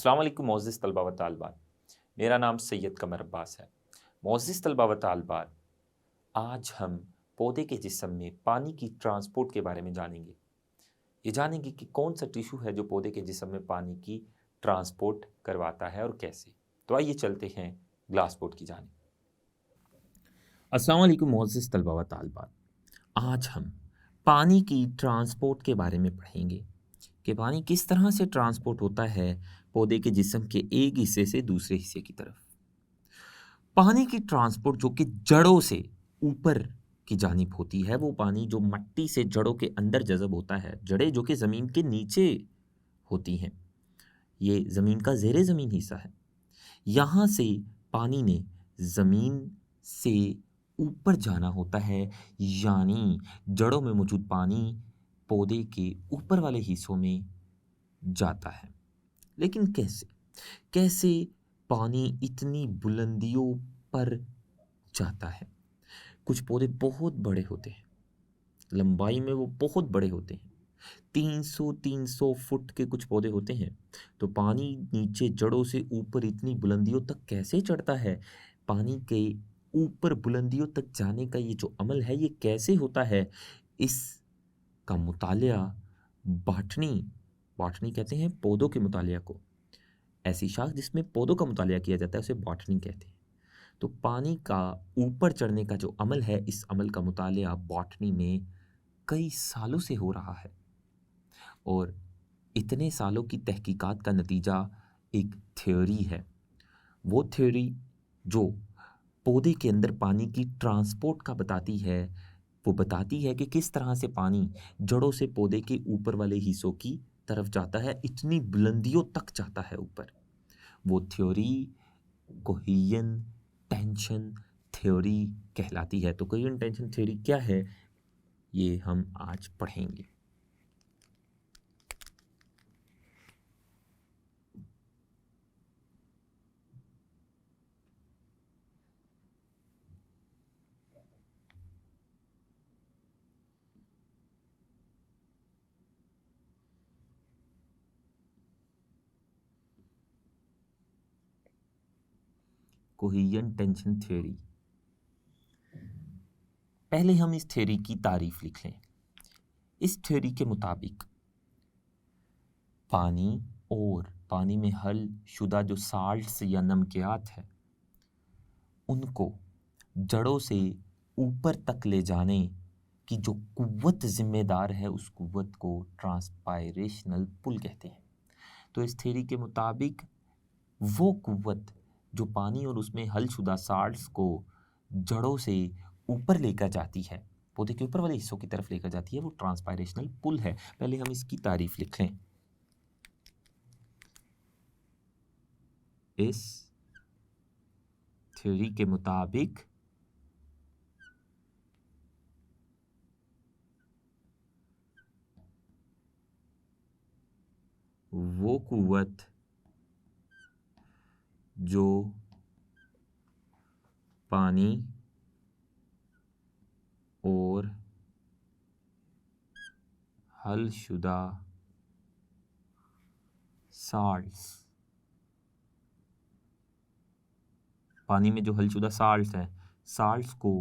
अस्सलाम वालेकुम मोअज़्ज़िज़ तलबा व तालिबात। मेरा नाम सैयद कमर अब्बास है। मोअज़्ज़िज़ तलबा व तालिबात, आज हम पौधे के जिस्म में पानी की ट्रांसपोर्ट के बारे में जानेंगे। ये जानेंगे कि कौन सा टिश्यू है जो पौधे के जिस्म में पानी की ट्रांसपोर्ट करवाता है और कैसे। तो आइए चलते हैं ग्लास बोट की जानिब। अस्सलाम वालेकुम मोअज़्ज़िज़ तलबा व तालिबात। आज हम पानी की ट्रांसपोर्ट के बारे में पढ़ेंगे कि पानी किस तरह से ट्रांसपोर्ट होता है पौधे के जिस्म के एक हिस्से से दूसरे हिस्से की तरफ। पानी की ट्रांसपोर्ट जो कि जड़ों से ऊपर की जानिब होती है, वो पानी जो मट्टी से जड़ों के अंदर जज़ब होता है, जड़ें जो कि ज़मीन के नीचे होती हैं, ये ज़मीन का ज़ेरे ज़मीन हिस्सा है। यहाँ से पानी ने ज़मीन से ऊपर जाना होता है, यानी जड़ों में मौजूद पानी पौधे के ऊपर वाले हिस्सों में जाता है। लेकिन कैसे? कैसे पानी इतनी बुलंदियों पर जाता है? कुछ पौधे बहुत बड़े होते हैं, लंबाई में वो बहुत बड़े होते हैं। 300-300 फुट के कुछ पौधे होते हैं। तो पानी नीचे जड़ों से ऊपर इतनी बुलंदियों तक कैसे चढ़ता है? पानी के ऊपर बुलंदियों तक जाने का ये जो अमल है, ये कैसे होता है? इसका मुतालिया बॉटनी बॉटनी कहते हैं पौधों के मुतालिया को। ऐसी शाख जिसमें पौधों का मुतालिया किया जाता है, उसे बॉटनी कहते हैं। तो पानी का ऊपर चढ़ने का जो अमल है, इस अमल का मुतालिया बॉटनी में कई सालों से हो रहा है और इतने सालों की तहकीकात का नतीजा एक थ्योरी है। वो थ्योरी जो पौधे के अंदर पानी की ट्रांसपोर्ट का बताती है, वो बताती है कि किस तरह से पानी जड़ों से पौधे के ऊपर वाले हिस्सों की तरफ जाता है, इतनी बुलंदियों तक जाता है ऊपर। वो थ्योरी कोहेजन टेंशन थ्योरी कहलाती है। तो कोहेजन टेंशन थ्योरी क्या है, ये हम आज पढ़ेंगे। कोहेजन टेंशन थ्योरी, पहले हम इस थ्योरी की तारीफ लिख लें। इस थ्योरी के मुताबिक पानी और पानी में हल शुदा जो साल्ट्स या नमकियात है, उनको जड़ों से ऊपर तक ले जाने की जो कुव्वत जिम्मेदार है, उस कुव्वत को ट्रांसपायरेशनल पुल कहते हैं। तो इस थ्योरी के मुताबिक वो कुव्वत जो पानी और उसमें हल शुदा साल्ट्स को जड़ों से ऊपर लेकर जाती है, पौधे के ऊपर वाले हिस्सों की तरफ लेकर जाती है, वो ट्रांसपायरेशनल पुल है। पहले हम इसकी तारीफ लिख लें। इस थ्योरी के मुताबिक वो कुव्वत जो पानी और हल शुदा साल्ट्स, पानी में जो हलशुदा साल्ट्स हैं, साल्ट्स को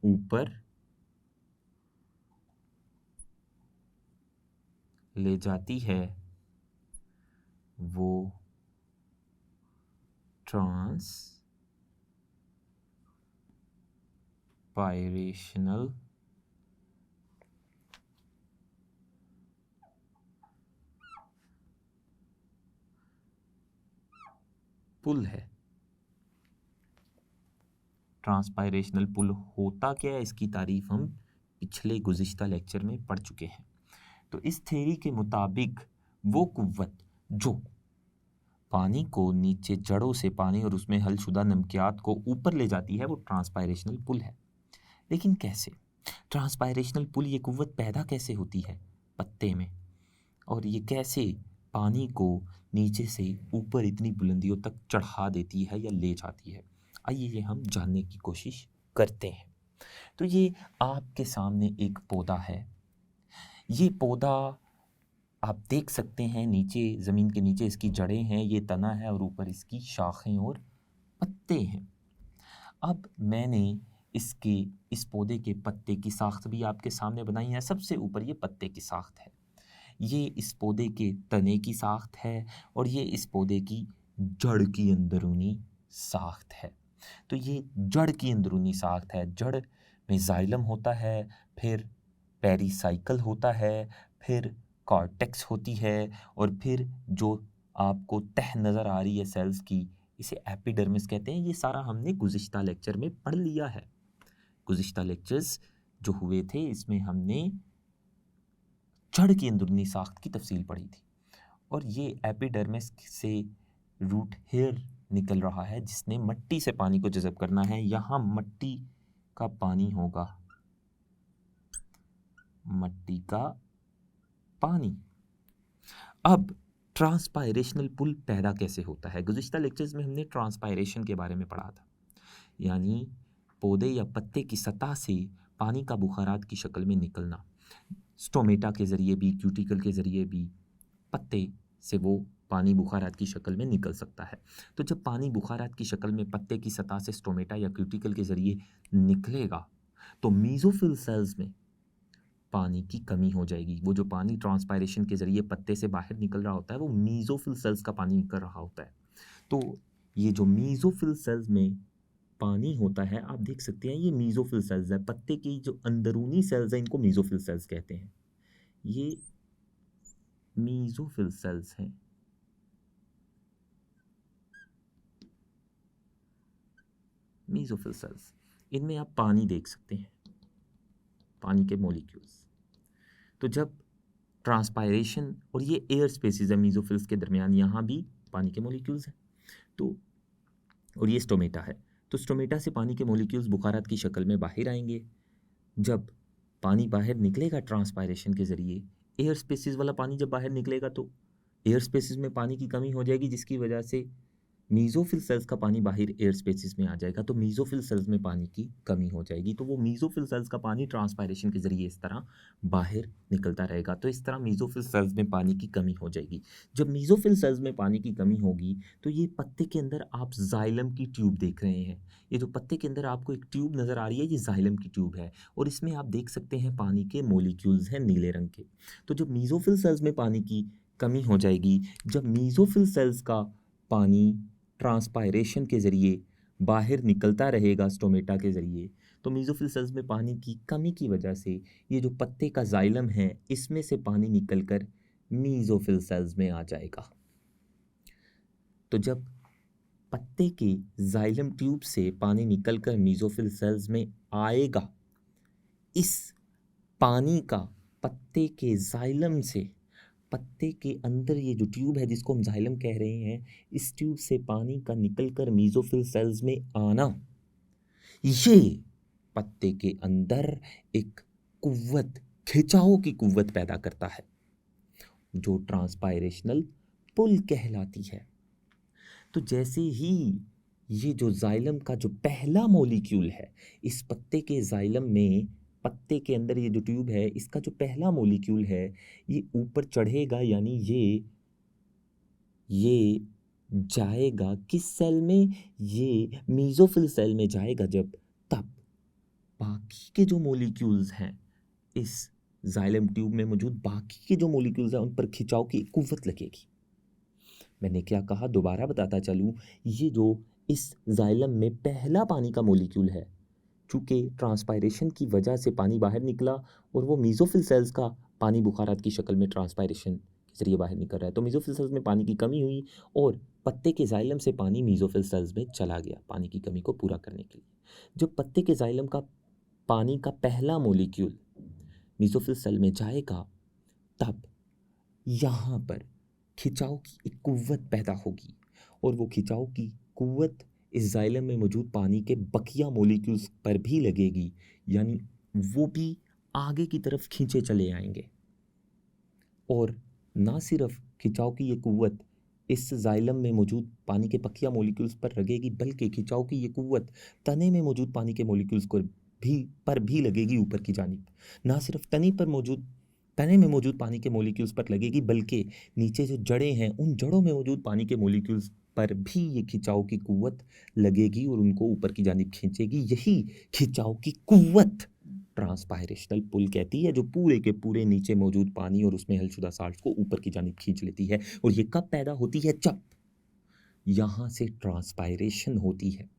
ऊपर ले जाती है, वो ट्रांसपायरेशनल पुल है। ट्रांसपायरेशनल पुल होता क्या है, इसकी तारीफ हम पिछले गुज़िश्ता लेक्चर में पढ़ चुके हैं। तो इस थ्योरी के मुताबिक वो कुव्वत जो पानी को नीचे जड़ों से पानी और उसमें हलशुदा नमकियात को ऊपर ले जाती है, वो ट्रांसपायरेशनल पुल है। लेकिन कैसे? ट्रांसपायरेशनल पुल, ये कुव्वत पैदा कैसे होती है पत्ते में, और ये कैसे पानी को नीचे से ऊपर इतनी बुलंदियों तक चढ़ा देती है या ले जाती है? आइए ये हम जानने की कोशिश करते हैं। तो ये आपके सामने एक पौधा है। ये पौधा आप देख सकते हैं नीचे ज़मीन के नीचे इसकी जड़ें हैं, ये तना है और ऊपर इसकी शाखें और पत्ते हैं। अब मैंने इसके इस पौधे के पत्ते की साख्त भी आपके सामने बनाई है। सबसे ऊपर ये पत्ते की साख्त है, ये इस पौधे के तने की साख्त है और ये इस पौधे की जड़ की अंदरूनी साख्त है। तो ये जड़ की अंदरूनी साख्त है। जड़ में जाइलम होता है, फिर पेरिसाइकल होता है, फिर कॉर्टेक्स होती है और फिर जो आपको तह नज़र आ रही है सेल्स की, इसे एपिडर्मिस कहते हैं। ये सारा हमने गुज़िश्ता लेक्चर में पढ़ लिया है। गुज़िश्ता लेक्चर्स जो हुए थे इसमें हमने जड़ की अंदरूनी साख्त की तफसील पढ़ी थी। और ये एपिडर्मिस से रूट हेयर निकल रहा है जिसने मट्टी से पानी को जज़ब करना है। यहाँ मट्टी का पानी होगा, मट्टी का पानी। अब ट्रांसपायरेशनल पुल पैदा कैसे होता है? गुज़िश्ता लेक्चर्स में हमने ट्रांसपायरेशन के बारे में पढ़ा था, यानी पौधे या पत्ते की सतह से पानी का बुखारात की शक्ल में निकलना। स्टोमेटा के ज़रिए भी, क्यूटिकल के ज़रिए भी पत्ते से वो पानी बुखारात की शक्ल में निकल सकता है। तो जब पानी बुखारात की शक्ल में पत्ते की सतह से स्टोमेटा या क्यूटिकल के ज़रिए निकलेगा तो मीज़ोफिल सेल्स में पानी की कमी हो जाएगी। वो जो पानी ट्रांसपायरेशन के ज़रिए पत्ते से बाहर निकल रहा होता है वो मीज़ोफिल सेल्स का पानी निकल रहा होता है। तो ये जो मीज़ोफिल सेल्स में पानी होता है, आप देख सकते हैं ये मीज़ोफिल सेल्स है। पत्ते की जो अंदरूनी सेल्स हैं इनको मीज़ोफिल सेल्स कहते हैं। ये मीज़ोफिल सेल्स हैं। मीज़ोफिल सेल्स, इनमें आप पानी देख सकते हैं, पानी के मॉलिक्यूल्स। तो जब ट्रांसपायरेशन, और ये एयर स्पेसिस है मीज़ोफिल्स के दरमियान, यहाँ भी पानी के मॉलिक्यूल्स हैं। तो और ये स्टोमेटा है। तो स्टोमेटा से पानी के मॉलिक्यूल्स बुखारात की शक्ल में बाहर आएंगे। जब पानी बाहर निकलेगा ट्रांसपायरेशन के ज़रिए, एयर स्पेसिस वाला पानी जब बाहर निकलेगा तो एयर स्पेसिस में पानी की कमी हो जाएगी, जिसकी वजह से मीज़ोफिल सेल्स का पानी बाहर एयर स्पेसिस में आ जाएगा। तो मीज़ोफिल सेल्स में पानी की कमी हो जाएगी। तो वो मीज़ोफिल सेल्स का पानी ट्रांसपायरेशन के ज़रिए इस तरह बाहर निकलता रहेगा। तो इस तरह मीज़ोफिल सेल्स में पानी की कमी हो जाएगी। जब मीज़ोफिल सेल्स में पानी की कमी होगी तो ये पत्ते के अंदर आप जाइलम की ट्यूब देख रहे हैं। ये जो पत्ते के अंदर आपको एक ट्यूब नज़र आ रही है, ये जाइलम की ट्यूब है और इसमें आप देख सकते हैं पानी के मॉलिक्यूल्स हैं नीले रंग के। तो जब मीज़ोफिल सेल्स में पानी की कमी हो जाएगी, जब मीज़ोफिल सेल्स का पानी ट्रांसपायरेशन के ज़रिए बाहर निकलता रहेगा स्टोमेटा के ज़रिए, तो मीज़ोफिल सेल्स में पानी की कमी की वजह से ये जो पत्ते का जाइलम है इसमें से पानी निकलकर मीज़ोफिल सेल्स में आ जाएगा। तो जब पत्ते के जाइलम ट्यूब से पानी निकलकर मीज़ोफिल सेल्स में आएगा, इस पानी का पत्ते के जाइलम से, पत्ते के अंदर ये जो ट्यूब है जिसको हम जाइलम कह रहे हैं, इस ट्यूब से पानी का निकलकर मीज़ोफिल सेल्स में आना, ये पत्ते के अंदर एक कुव्वत, खिंचाव की कुव्वत पैदा करता है जो ट्रांसपायरेशनल पुल कहलाती है। तो जैसे ही ये जो जाइलम का जो पहला मॉलिक्यूल है, इस पत्ते के जाइलम में, पत्ते के अंदर ये जो ट्यूब है इसका जो पहला मॉलिक्यूल है ये ऊपर चढ़ेगा, यानी ये जाएगा किस सेल में, ये मीज़ोफिल सेल में जाएगा। जब तब बाकी के जो मॉलिक्यूल्स हैं इस जाइलम ट्यूब में मौजूद, बाकी के जो मॉलिक्यूल्स हैं उन पर खिंचाव की कुव्वत लगेगी। मैंने क्या कहा, दोबारा बताता चलूँ, ये जो इस जाइलम में पहला पानी का मॉलिक्यूल है, चूँकि ट्रांसपायरेशन की वजह से पानी बाहर निकला और वो मीज़ोफिल सेल्स का पानी बुखारात की शक्ल में ट्रांसपायरेशन के ज़रिए बाहर निकल रहा है, तो मीज़ोफिल सेल्स में पानी की कमी हुई और पत्ते के जाइलम से पानी मीज़ोफिल सेल्स में चला गया पानी की कमी को पूरा करने के लिए। जब पत्ते के जाइलम का पानी का पहला मॉलिक्यूल मीज़ोफिल सेल में जाएगा, तब यहाँ पर खिंचाव की एक कुव्वत पैदा होगी और वो खिंचाव की कुव्वत इस जाइलम में मौजूद पानी के बकिया मॉलिक्यूल्स पर भी लगेगी, यानी वो भी आगे की तरफ खींचे चले आएंगे। और ना सिर्फ खिंचाव की ये कुव्वत इस जाइलम में मौजूद पानी के बकिया मॉलिक्यूल्स पर लगेगी, बल्कि खिंचाव की ये कुव्वत तने में मौजूद पानी के मॉलिक्यूल्स को भी लगेगी ऊपर की जानिब। ना सिर्फ तने पर मौजूद तने में मौजूद पानी के मॉलिक्यूल्स पर लगेगी, बल्कि नीचे जो जड़ें हैं उन जड़ों में मौजूद पानी के मॉलिक्यूल्स पर भी ये खिंचाव की कुव्वत लगेगी और उनको ऊपर की जानिब खींचेगी। यही खिंचाव की कुव्वत ट्रांसपायरेशनल पुल कहती है, जो पूरे के पूरे नीचे मौजूद पानी और उसमें हलशुदा साल्ट को ऊपर की जानिब खींच लेती है। और ये कब पैदा होती है? जब यहाँ से ट्रांसपायरेशन होती है।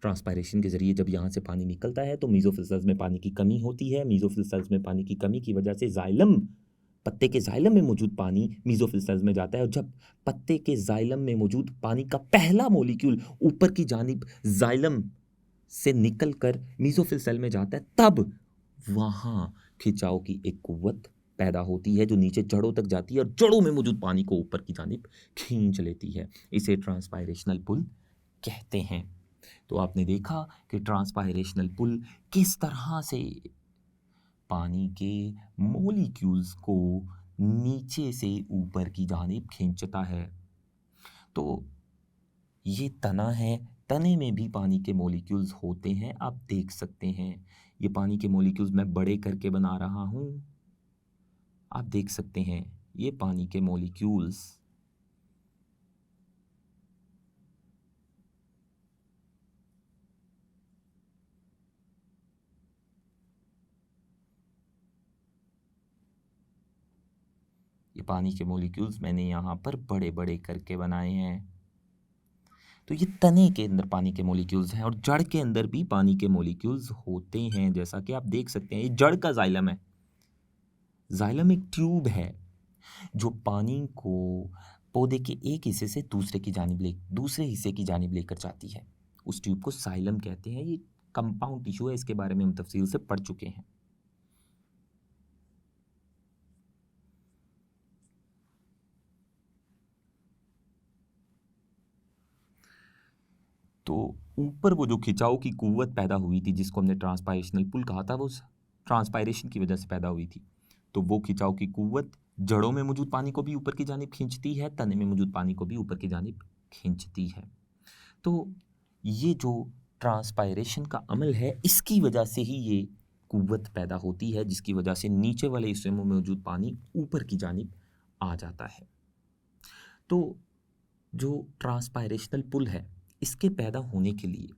ट्रांसपायरेशन के जरिए जब यहाँ से पानी निकलता है तो मीजोफिल सेल्स में पानी की कमी होती है। मीजोफिल सेल्स में पानी की कमी की वजह से जाइलम, पत्ते के जाइलम में मौजूद पानी मीजोफिल सेल्स में जाता है, और जब पत्ते के जाइलम में मौजूद पानी का पहला मॉलिक्यूल ऊपर की जानिब जाइलम से निकलकर मीजोफिल सेल में जाता है, तब वहाँ खिंचाव की एक कुव्वत पैदा होती है जो नीचे जड़ों तक जाती है और जड़ों में मौजूद पानी को ऊपर की जानिब खींच लेती है। इसे ट्रांसपायरेशनल पुल कहते हैं। तो आपने देखा कि ट्रांसपायरेशनल पुल किस तरह से पानी के मॉलिक्यूल्स को नीचे से ऊपर की जानिब खींचता है। तो ये तना है, तने में भी पानी के मॉलिक्यूल्स होते हैं। आप देख सकते हैं ये पानी के मॉलिक्यूल्स मैं बड़े करके बना रहा हूँ। आप देख सकते हैं ये पानी के मॉलिक्यूल्स मैंने यहाँ पर बड़े बड़े करके बनाए हैं। तो ये तने के अंदर पानी के मॉलिक्यूल्स हैं और जड़ के अंदर भी पानी के मॉलिक्यूल्स होते हैं, जैसा कि आप देख सकते हैं। ये जड़ का जाइलम है। जाइलम एक ट्यूब है जो पानी को पौधे के एक हिस्से से दूसरे हिस्से की जानिब लेकर जाती है। उस ट्यूब को जाइलम कहते हैं। ये कंपाउंड टिश्यू है, इसके बारे में हम तफसील से पढ़ चुके हैं। तो ऊपर वो जो खिंचाव की कुव्वत पैदा हुई थी, जिसको हमने ट्रांसपायरेशनल पुल कहा था, वो ट्रांसपायरेशन की वजह से पैदा हुई थी। तो वो खिंचाव की कुव्वत जड़ों में मौजूद पानी को भी ऊपर की जानिब खींचती है, तने में मौजूद पानी को भी ऊपर की जानिब खींचती है। तो ये जो ट्रांसपायरेशन का अमल है, इसकी वजह से ही ये कुव्वत पैदा होती है, जिसकी वजह से नीचे वाले हिस्से में मौजूद पानी ऊपर की जानिब आ जाता है। तो जो ट्रांसपायरेशनल पुल है, इसके पैदा होने के लिए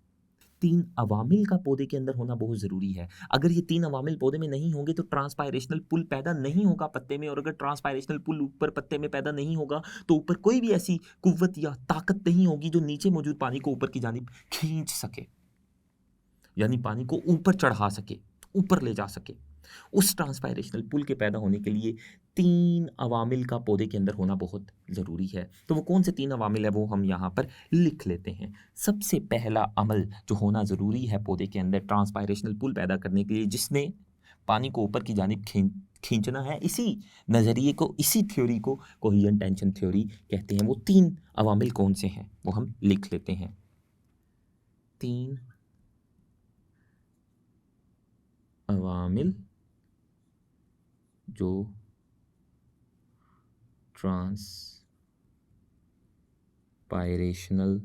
3 अवामिल का पौधे के अंदर होना बहुत ज़रूरी है। अगर ये 3 अवामिल पौधे में नहीं होंगे तो ट्रांसपायरेशनल पुल पैदा नहीं होगा पत्ते में, और अगर ट्रांसपायरेशनल पुल ऊपर पत्ते में पैदा नहीं होगा तो ऊपर कोई भी ऐसी कुव्वत या ताकत नहीं होगी जो नीचे मौजूद पानी को ऊपर की जानिब खींच सके, यानी पानी को ऊपर चढ़ा सके, ऊपर ले जा सके। उस ट्रांसपायरेशनल पुल के पैदा होने के लिए 3 अवामिल का पौधे के अंदर होना बहुत ज़रूरी है। तो वो कौन से 3 अवामिल है वो हम यहाँ पर लिख लेते हैं। सबसे पहला अमल जो होना ज़रूरी है पौधे के अंदर ट्रांसपायरेशनल पुल पैदा करने के लिए, जिसने पानी को ऊपर की जानिब खींचना है, इसी नज़रिए को, इसी थ्योरी को कोहेरेंट टेंशन थ्योरी कहते हैं। वो 3 अवामिल कौन से हैं वो हम लिख लेते हैं। 3 अवामिल जो ट्रांसपायरेशनल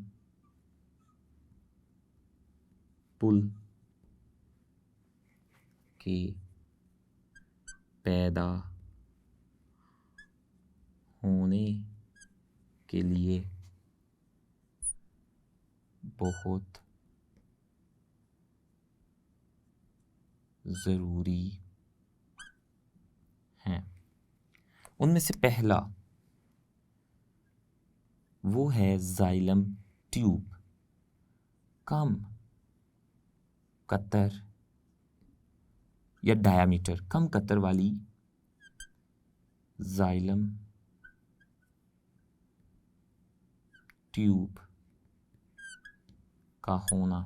पुल के पैदा होने के लिए बहुत ज़रूरी हैं। उनमें से पहला वो है जाइलम ट्यूब, कम कतर या डायामीटर, कम कतर वाली जाइलम ट्यूब का होना।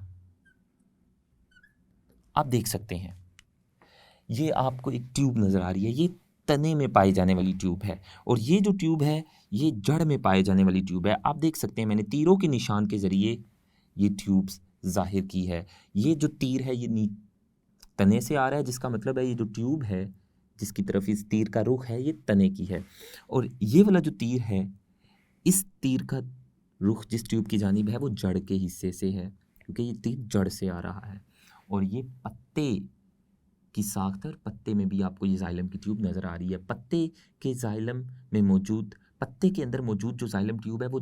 आप देख सकते हैं ये आपको एक ट्यूब नज़र आ रही है, ये तने में पाई जाने वाली ट्यूब है, और ये जो ट्यूब है ये जड़ में पाए जाने वाली ट्यूब है। आप देख सकते हैं मैंने तीरों के निशान के ज़रिए ये ट्यूब्स जाहिर की है। ये जो तीर है ये तने से आ रहा है, जिसका मतलब है ये जो ट्यूब है जिसकी तरफ इस तीर का रुख है ये तने की है, और ये वाला जो तीर है इस तीर का रुख जिस ट्यूब की जानिब है वो जड़ के हिस्से से है, क्योंकि ये तीर जड़ से आ रहा है। और ये पत्ते की साख्त है और पत्ते में भी आपको ये जाइलम की ट्यूब नज़र आ रही है। पत्ते के जाइलम में मौजूद, पत्ते के अंदर मौजूद जो जाइलम ट्यूब है वो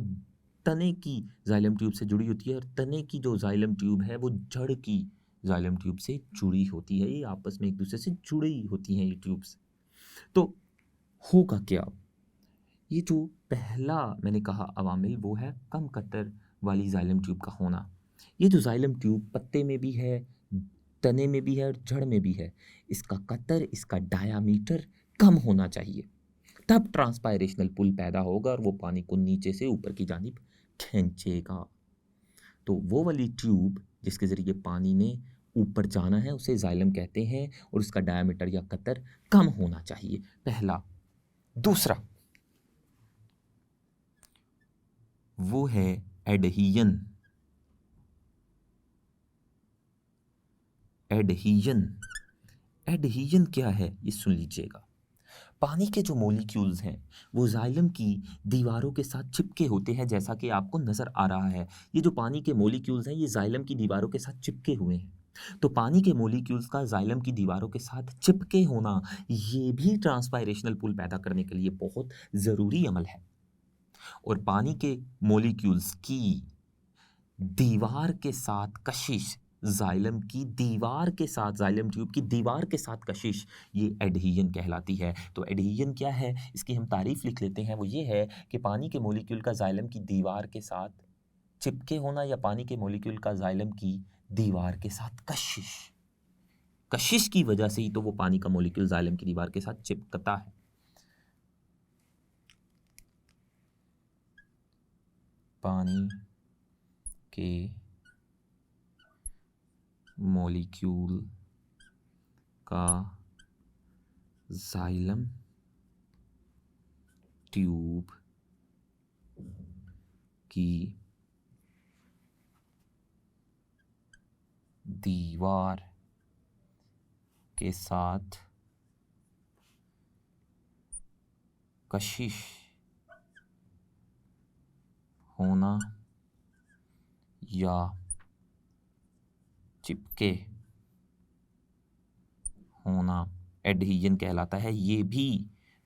तने की जाइलम ट्यूब से जुड़ी होती है और तने की जो जाइलम ट्यूब है वो जड़ की जाइलम ट्यूब से जुड़ी होती है। ये आपस में एक दूसरे से जुड़ी होती हैं ये ट्यूब्स। तो होगा क्या? ये जो पहला मैंने कहा अवामिल वो है कम कतर वाली जाइलम ट्यूब का होना। ये जो जाइलम ट्यूब पत्ते में भी है, तने में भी है और जड़ में भी है, इसका कतर, इसका डायामीटर कम होना चाहिए, तब ट्रांसपायरेशनल पुल पैदा होगा और वो पानी को नीचे से ऊपर की जानिब खींचेगा। तो वो वाली ट्यूब जिसके ज़रिए पानी ने ऊपर जाना है उसे जाइलम कहते हैं और उसका डायामीटर या कतर कम होना चाहिए, पहला। दूसरा वो है एडहीजन। एडहीजन, एडहीजन क्या है ये सुन लीजिएगा। पानी के जो मॉलिक्यूल्स हैं वो जाइलम की दीवारों के साथ चिपके होते हैं, जैसा कि आपको नज़र आ रहा है। ये जो पानी के मॉलिक्यूल्स हैं ये जाइलम की दीवारों के साथ चिपके हुए हैं। तो पानी के मॉलिक्यूल्स का जाइलम की दीवारों के साथ चिपके होना ये भी ट्रांसपायरेशनल पुल पैदा करने के लिए बहुत ज़रूरी अमल है। और पानी के मॉलिक्यूल्स की दीवार के साथ कशिश, जाइलम की दीवार के साथ, जाइलम ट्यूब की दीवार के साथ कशिश, ये एडहीजन कहलाती है। तो एडहीजन क्या है, इसकी हम तारीफ लिख लेते हैं। वो ये है कि पानी के मॉलिक्यूल का जाइलम की दीवार के साथ चिपके होना या पानी के मॉलिक्यूल का जाइलम की दीवार के साथ कशिश। कशिश की वजह से ही तो वो पानी का मॉलिक्यूल जाइलम की दीवार के साथ चिपकता है। पानी के मॉलिक्यूल का जाइलम ट्यूब की दीवार के साथ कशिश होना या चिपके होना एडहीजन कहलाता है। ये भी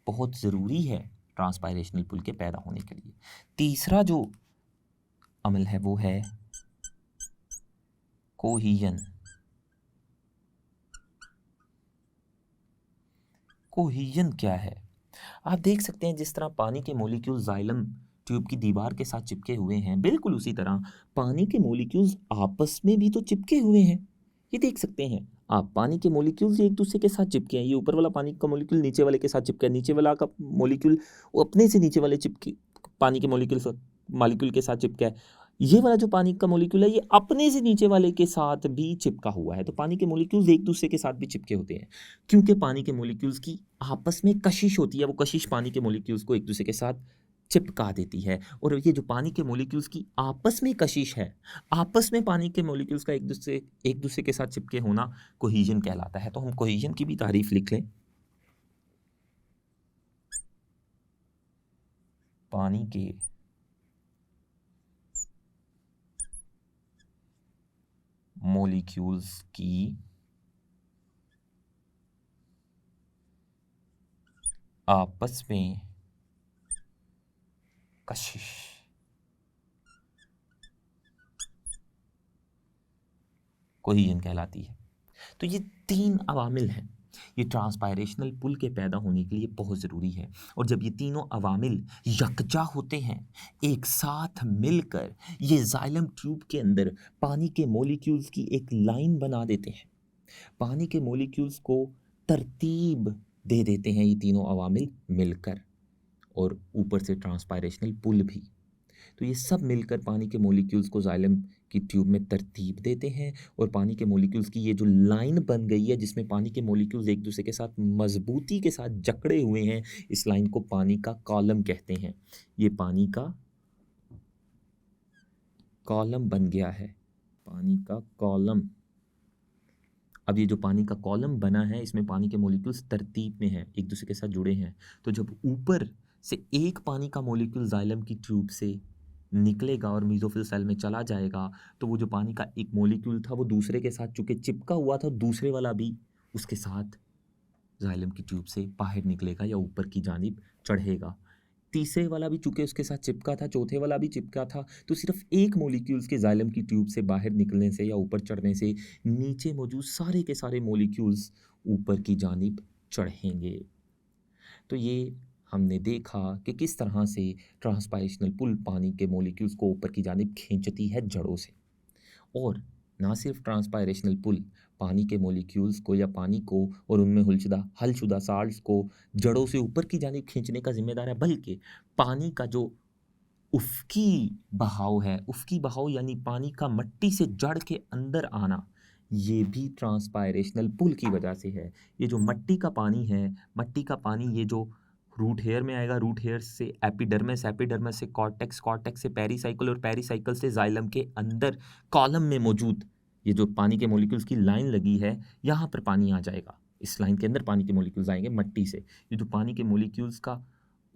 बहुत ज़रूरी है ट्रांसपायरेशनल पुल के पैदा होने के लिए। तीसरा जो अमल है वो है कोहीजन। कोहीजन क्या है? आप देख सकते हैं जिस तरह पानी के मॉलिक्यूल जाइलम ट्यूब की दीवार के साथ चिपके हुए हैं, बिल्कुल उसी तरह पानी के मॉलिक्यूल्स आपस में भी तो चिपके हुए हैं। ये देख सकते हैं आप, पानी के मॉलिक्यूल्स एक दूसरे के साथ चिपके हैं। ये ऊपर वाला पानी का मॉलिक्यूल नीचे वाले के साथ चिपका है, नीचे वाला का मॉलिक्यूल वो अपने से नीचे वाले चिपके पानी के मॉलिक्यूल के साथ चिपका है। ये वाला जो पानी का मॉलिक्यूल है ये अपने से नीचे वाले के साथ भी चिपका हुआ है। तो पानी के मॉलिक्यूल्स एक दूसरे के साथ भी चिपके होते हैं क्योंकि पानी के मॉलिक्यूल्स की आपस में कशिश होती है। वो कशिश पानी के मॉलिक्यूल्स को एक दूसरे के साथ चिपका देती है। और ये जो पानी के मॉलिक्यूल्स की आपस में कशिश है, आपस में पानी के मॉलिक्यूल्स का एक दूसरे के साथ चिपके होना कोहीजन कहलाता है। तो हम कोहीजन की भी तारीफ लिख लें। पानी के मॉलिक्यूल्स की आपस में कशिश कोहीजन कहलाती है। तो ये तीन अवामिल हैं, ये ट्रांसपायरेशनल पुल के पैदा होने के लिए बहुत ज़रूरी है। और जब ये तीनों अवामिल यकजा होते हैं, एक साथ मिलकर ये जाइलम ट्यूब के अंदर पानी के मॉलिक्यूल्स की एक लाइन बना देते हैं, पानी के मॉलिक्यूल्स को तरतीब दे देते हैं ये तीनों अवामिल मिलकर, और ऊपर से ट्रांसपायरेशनल पुल भी। तो ये सब मिलकर पानी के मॉलिक्यूल्स को जाइलम की ट्यूब में तरतीब देते हैं और पानी के मॉलिक्यूल्स की ये जो लाइन बन गई है जिसमें पानी के मॉलिक्यूल्स एक दूसरे के साथ मजबूती के साथ जकड़े हुए हैं, इस लाइन को पानी का कॉलम कहते हैं। ये पानी का कॉलम बन गया है, पानी का कॉलम। अब ये जो पानी का कॉलम बना है इसमें पानी के मॉलिक्यूल्स तरतीब में हैं, एक दूसरे के साथ जुड़े हैं। तो जब ऊपर से एक पानी का मॉलिक्यूल जाइलम की ट्यूब से निकलेगा और मीज़ोफिल सेल में चला जाएगा तो वो जो पानी का एक मॉलिक्यूल था वो दूसरे के साथ चूंकि चिपका हुआ था, दूसरे वाला भी उसके साथ जाइलम की ट्यूब से बाहर निकलेगा या ऊपर की जानिब चढ़ेगा। तीसरे वाला भी चूंकि उसके साथ चिपका था, चौथे वाला भी चिपका था, तो सिर्फ एक मॉलिक्यूल्स के जाइलम की ट्यूब से बाहर निकलने से या ऊपर चढ़ने से नीचे मौजूद सारे के सारे मॉलिक्यूल्स ऊपर की जानिब चढ़ेंगे। तो ये हमने देखा कि किस तरह से ट्रांसपायरेशनल पुल पानी के मॉलिक्यूल्स को ऊपर की जानिब खींचती है जड़ों से। और ना सिर्फ ट्रांसपायरेशनल पुल पानी के मॉलिक्यूल्स को या पानी को और उनमें हलशुदा साल्ट्स को जड़ों से ऊपर की जानिब खींचने का जिम्मेदार है, बल्कि पानी का जो उफ़क़ी बहाव है, उफ़क़ी बहाव यानी पानी का मट्टी से जड़ के अंदर आना, ये भी ट्रांसपायरेशनल पुल की वजह से है। ये जो मट्टी का पानी है, मट्टी का पानी ये जो रूट हेयर में आएगा, रूट हेयर से एपिडर्मिस, एपिडर्मिस से कॉर्टेक्स, कॉर्टेक्स से पेरिसाइकिल और पेरिसाइकिल से जाइलम के अंदर कॉलम में मौजूद ये जो पानी के मॉलिक्यूल्स की लाइन लगी है, यहाँ पर पानी आ जाएगा। इस लाइन के अंदर पानी के मॉलिक्यूल्स आएंगे मट्टी से। ये जो पानी के मॉलिक्यूल्स का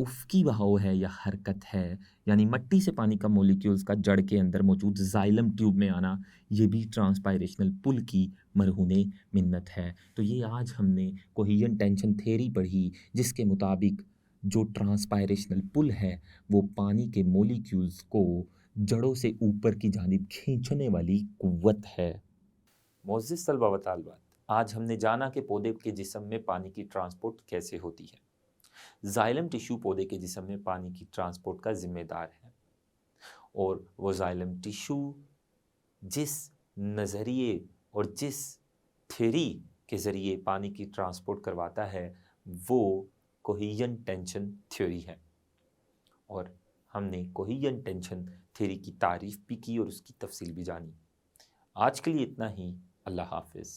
उफ़क़ी बहाव है या हरकत है, यानी मट्टी से पानी का मॉलिक्यूल्स का जड़ के अंदर मौजूद जाइलम ट्यूब में आना, ये भी ट्रांसपायरेशनल पुल की मरहूने मिन्नत है। तो ये आज हमने कोहेजन टेंशन थ्योरी पढ़ी, जिसके मुताबिक जो ट्रांसपायरेशनल पुल है वो पानी के मॉलिक्यूल्स को जड़ों से ऊपर की जानिब खींचने वाली कुव्वत है। मोअज़्ज़िज़ तलबा व तालिबात, आज हमने जाना कि पौधे के जिस्म में पानी की ट्रांसपोर्ट कैसे होती है। जाइलम टिश्यू पौधे के जिस्म में पानी की ट्रांसपोर्ट का जिम्मेदार है, और वो जाइलम टिश्यू जिस नज़रिए और जिस थ्योरी के ज़रिए पानी की ट्रांसपोर्ट करवाता है वो कोहेजन टेंशन थ्योरी है। और हमने कोहेजन टेंशन थ्योरी की तारीफ़ भी की और उसकी तफसील भी जानी। आज के लिए इतना ही। अल्लाह हाफ़िज़।